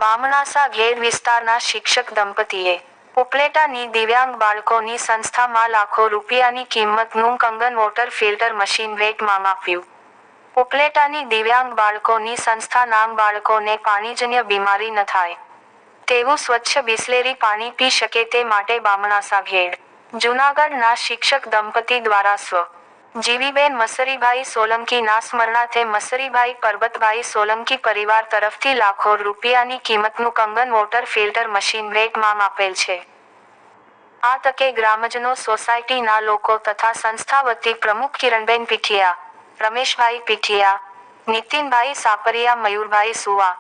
બામણાસા ઘેડ વિસ્તારના શિક્ષક દંપતીએ ઉપલેટાની દિવ્યાંગ બાળકોની સંસ્થામાં લાખો રૂપિયાની કિંમતનું કંગન વોટર ફિલ્ટર મશીન ભેટમાં આપ્યું. ઉપલેટાની દિવ્યાંગ બાળકોની સંસ્થા નામ બાળકોને પાણીજન્ય બીમારી ન થાય તેવું સ્વચ્છ બિસ્લેરી પાણી પી શકે તે માટે બામણાસા ઘેડ જૂનાગઢના શિક્ષક દંપતી દ્વારા સ્વ. જીવીબેન મસરીભાઈ સોલંકીના સ્મરણાર્થે મસરીભાઈ પરબતભાઈ સોલંકી પરિવાર તરફથી લાખો રૂપિયાની કિંમતનું કંગન વોટર ફિલ્ટર મશીન ભેટમાં આપેલ છે. આ તકે ગ્રામજનો, સોસાયટીના લોકો તથા સંસ્થા વતી પ્રમુખ કિરણબેન પીઠિયા, રમેશભાઈ પીઠિયા, નીતિનભાઈ સાપરિયા, મયુરભાઈ સુવા,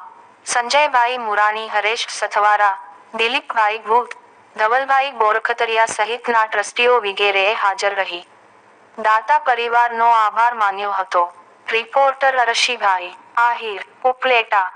સંજયભાઈ મુરાણી, હરેશ સથવારા, દિલીપભાઈ ભૂત, ધવલભાઈ બોરખતરિયા સહિતના ટ્રસ્ટીઓ વગેરેએ હાજર રહી દાતા પરિવારનો આભાર માન્યો હતો. રિપોર્ટર અરશીભાઈ આહિર, ઉપલેટા.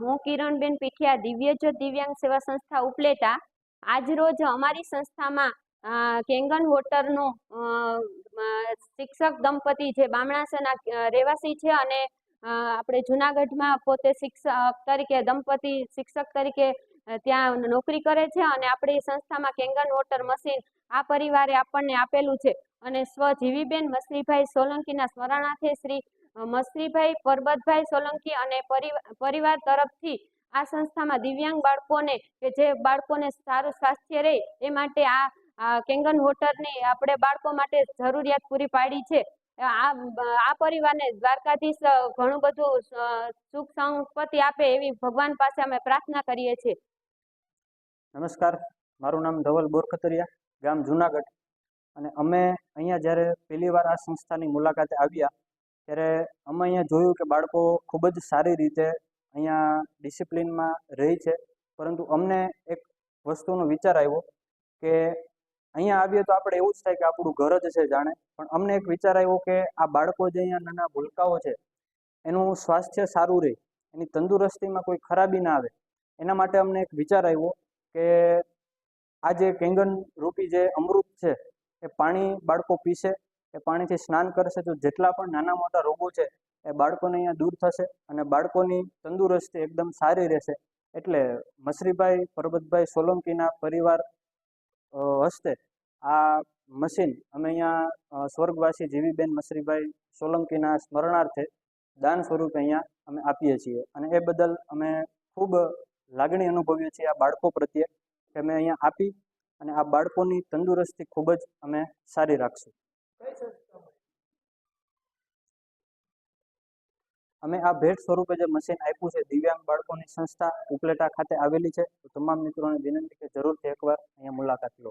હું કિરણબેન પીઠિયા, દિવ્યજ્યોત દિવ્યાંગ સેવા સંસ્થા ઉપલેટા. આજરોજ અમારી સંસ્થામાં કેંગન વોટરનું શિક્ષક દંપતી જે બામણાસાના રહેવાસી છે અને આપણે જુનાગઢમાં પોતે શિક્ષક તરીકે ત્યાં નોકરી કરે છે અને આપણી સંસ્થામાં કેંગન વોટર મશીન આ પરિવારે આપણને આપેલું છે અને સ્વજીવીબેન મસરીભાઈ સોલંકીના સ્મરણાર્થે શ્રી મસરીભાઈ પરબતભાઈ સોલંકી અને પરિવાર તરફથી આ સંસ્થામાં દિવ્યાંગ બાળકોને કે જે બાળકોને સારું સ્વાસ્થ્ય રહે એ માટે આ કેંગન વોટરની આપણે બાળકો માટે જરૂરિયાત પૂરી પાડી છે. આ પરિવારને દ્વારકાધીશ ઘણું બધું સુખ સંપત્તિ આપે એવી ભગવાન પાસે અમે પ્રાર્થના કરીએ છીએ. નમસ્કાર, મારું નામ ધવલ બોરખતરિયા, ગામ જુનાગઢ. અને અમે અહીંયા જ્યારે પહેલી વાર આ સંસ્થાની મુલાકાતે આવ્યા ત્યારે અમે અહીંયા જોયું કે બાળકો ખૂબ જ સારી રીતે અહીંયા ડિસિપ્લિનમાં રહે છે. પરંતુ અમને એક વસ્તુનો વિચાર આવ્યો કે અહીંયા આવીએ તો આપણે એવું જ થાય કે આપણું ઘર જ છે જાણે, પણ અમને એક વિચાર આવ્યો કે આ બાળકો જે અહીંયા નાના ભૂલકાઓ છે એનું સ્વાસ્થ્ય સારું રહે, એની તંદુરસ્તીમાં કોઈ ખરાબી ના આવે, એના માટે અમને એક વિચાર આવ્યો કે આ જે કેંગન રૂપી જે અમૃત છે એ પાણી બાળકો પીશે, એ પાણીથી સ્નાન કરશે તો જેટલા પણ નાના મોટા રોગો છે એ બાળકોને અહીંયા દૂર થશે અને બાળકોની તંદુરસ્તી એકદમ સારી રહેશે. એટલે મસરીભાઈ પરબતભાઈ સોલંકીના પરિવાર હસ્તે આ મશીન અમે અહીંયા સ્વર્ગવાસી જીવીબેન મસરીભાઈ સોલંકીના સ્મરણાર્થે દાન સ્વરૂપે અહીંયા અમે આપીએ છીએ અને એ બદલ અમે ખૂબ લાગણી અનુભવીએ છીએ આ બાળકો પ્રત્યે કે અમે અહીંયા આપી અને આ બાળકોની તંદુરસ્તી ખૂબ જ અમે સારી રાખશું. અમે આ ભેટ સ્વરૂપે જે મશીન આપ્યું છે દિવ્યાંગ બાળકોની સંસ્થા ઉપલેટા ખાતે આવેલી છે. તો તમામ મિત્રોને વિનંતી કે જરૂરથી એકવાર અહીંયા મુલાકાત લો.